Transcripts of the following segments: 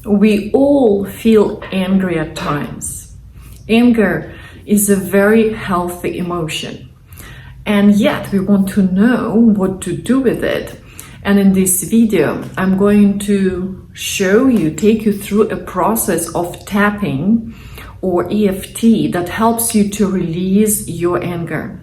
We all feel angry at times. Anger is a very healthy emotion. And yet we want to know what to do with it. And in this video, I'm going to take you through a process of tapping or EFT that helps you to release your anger.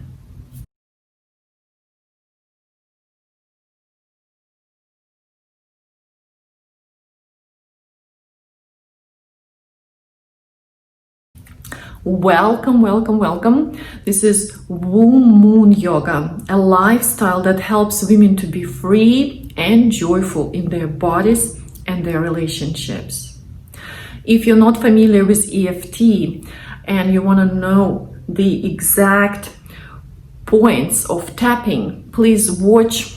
Welcome, welcome, welcome. This is Womb Moon Yoga, a lifestyle that helps women to be free and joyful in their bodies and their relationships. If you're not familiar with EFT and you want to know the exact points of tapping, please watch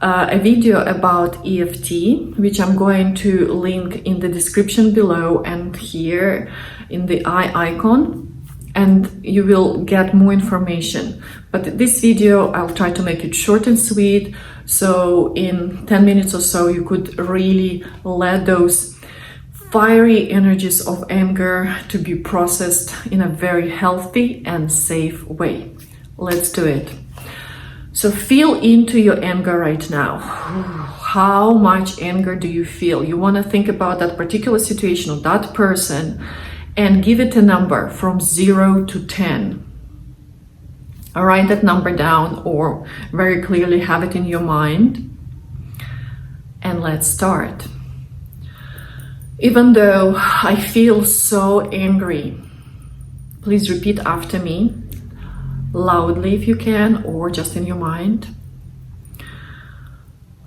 a video about EFT, which I'm going to link in the description below and here in the eye icon, and you will get more information. But this video, I'll try to make it short and sweet, so in 10 minutes or so you could really let those fiery energies of anger to be processed in a very healthy and safe way. Let's do it. So feel into your anger right now. How much anger do you feel? You want to think about that particular situation or that person and give it a number from 0 to 10. Write that number down or very clearly have it in your mind. And let's start. Even though I feel so angry, please repeat after me. Loudly if you can, or just in your mind.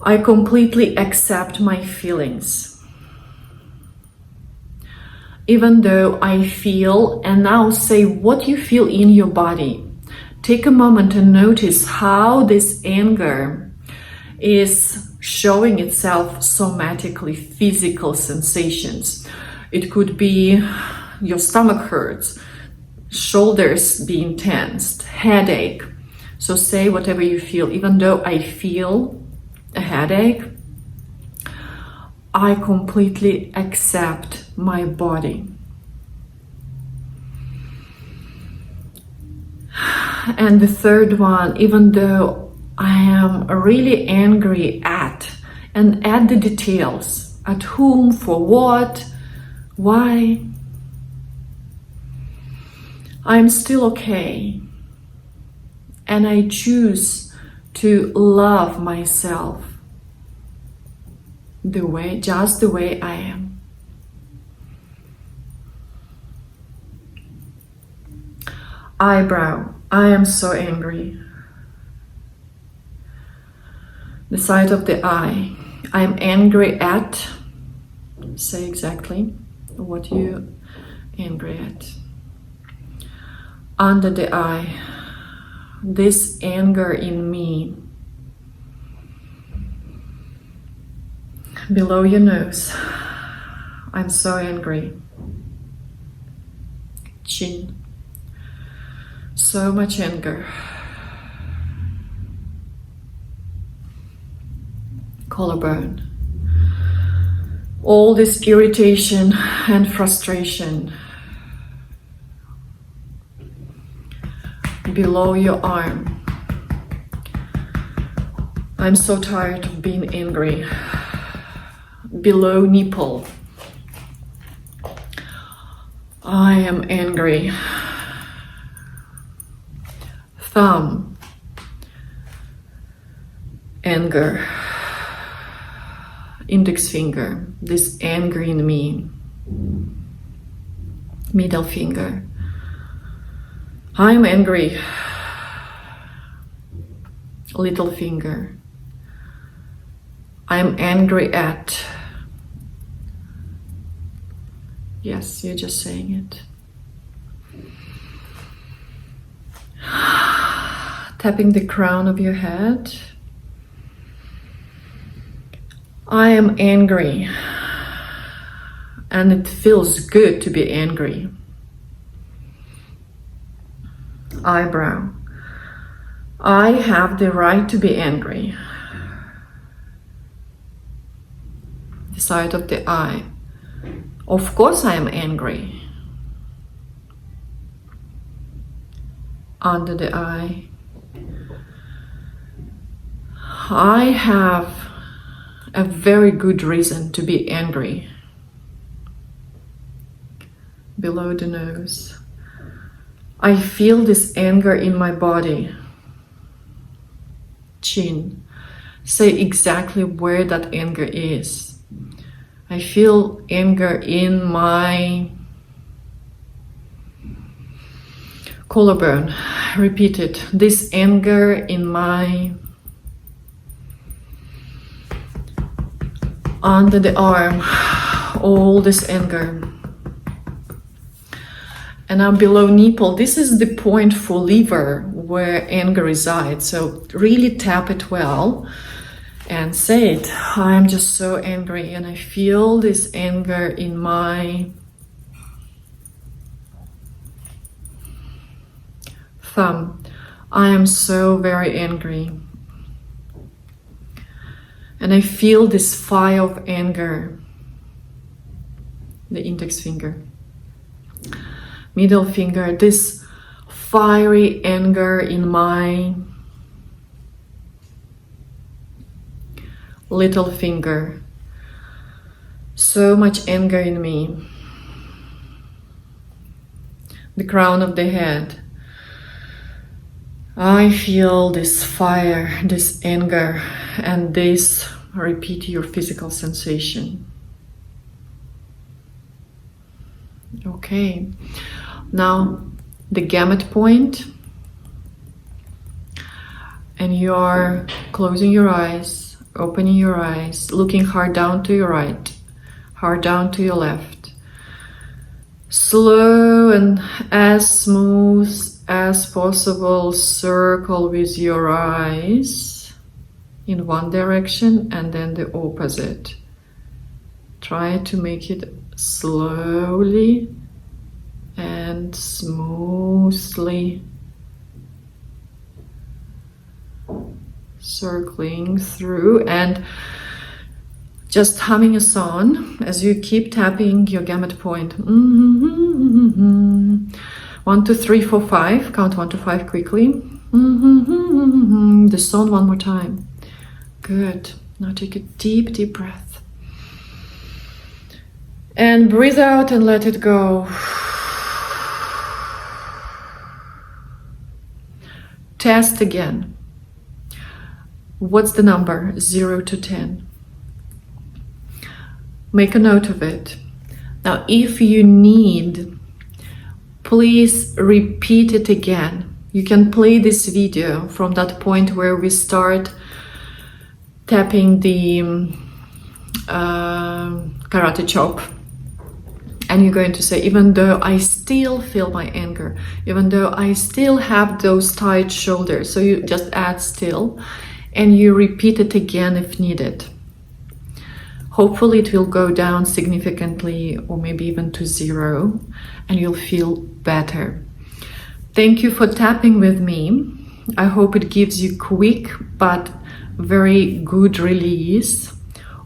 I completely accept my feelings. Even though I feel, and now say what you feel in your body. Take a moment and notice how this anger is showing itself somatically, physical sensations. It could be your stomach hurts, shoulders being tensed, headache. So say whatever you feel. Even though I feel a headache, I completely accept my body. And the third one, even though I am really angry at, and add the details, at whom, for what, why, I'm still okay, and I choose to love myself just the way I am. Eyebrow, I am so angry. The side of the eye, I'm angry at, say exactly what you're angry at. Under the eye, this anger in me. Below your nose, I'm so angry. Chin, so much anger. Collarbone, all this irritation and frustration. Below your arm, I'm so tired of being angry. Below nipple, I am angry. Thumb, anger. Index finger, this anger in me. Middle finger, I'm angry. Little finger, I'm angry at. Yes, you're just saying it. Tapping the crown of your head. I am angry. And it feels good to be angry. Eyebrow. I have the right to be angry. The side of the eye. Of course I am angry. Under the eye. I have a very good reason to be angry. Below the nose. I feel this anger in my body. Chin. Say exactly where that anger is. I feel anger in my collarbone. Repeat it. This anger in my under the arm. All this anger. And now below nipple, this is the point for liver where anger resides. So really tap it well and say it. I'm just so angry and I feel this anger in my thumb. I am so very angry. And I feel this fire of anger. The index finger. Middle finger, this fiery anger in my little finger. So much anger in me. The crown of the head. I feel this fire, this anger, and this, repeat your physical sensation. Okay. Now the gamut point, and you are closing your eyes, opening your eyes, looking hard down to your right, hard down to your left. Slow and as smooth as possible, circle with your eyes in one direction and then the opposite. Try to make it slowly and smoothly circling through, and just humming a song as you keep tapping your gamut point. 1, 2, 3, 4, 5. Count 1 to 5 quickly. The song one more time. Good. Now take a deep, deep breath. And breathe out and let it go. Test again. What's the number? 0 to 10. Make a note of it. Now, if you need, please repeat it again. You can play this video from that point where we start tapping the karate chop. And you're going to say, even though I still feel my anger, even though I still have those tight shoulders. So you just add still, and you repeat it again if needed. Hopefully it will go down significantly, or maybe even to 0, and you'll feel better. Thank you for tapping with me. I hope it gives you quick but very good release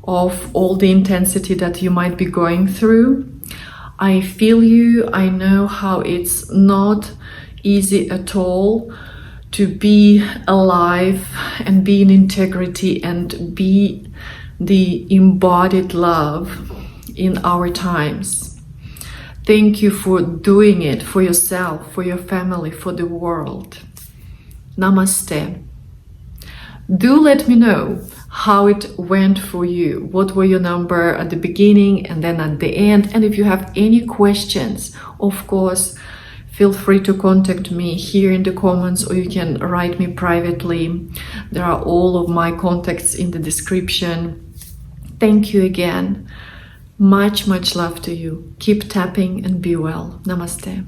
of all the intensity that you might be going through. I feel you. I know how it's not easy at all to be alive and be in integrity and be the embodied love in our times. Thank you for doing it for yourself, for your family, for the world. Namaste. Do let me know how it went for you. What were your number at the beginning and then at the end? And if you have any questions, of course, feel free to contact me here in the comments, or you can write me privately. There are all of my contacts in the description. Thank you again. Much, much love to you. Keep tapping and be well. Namaste.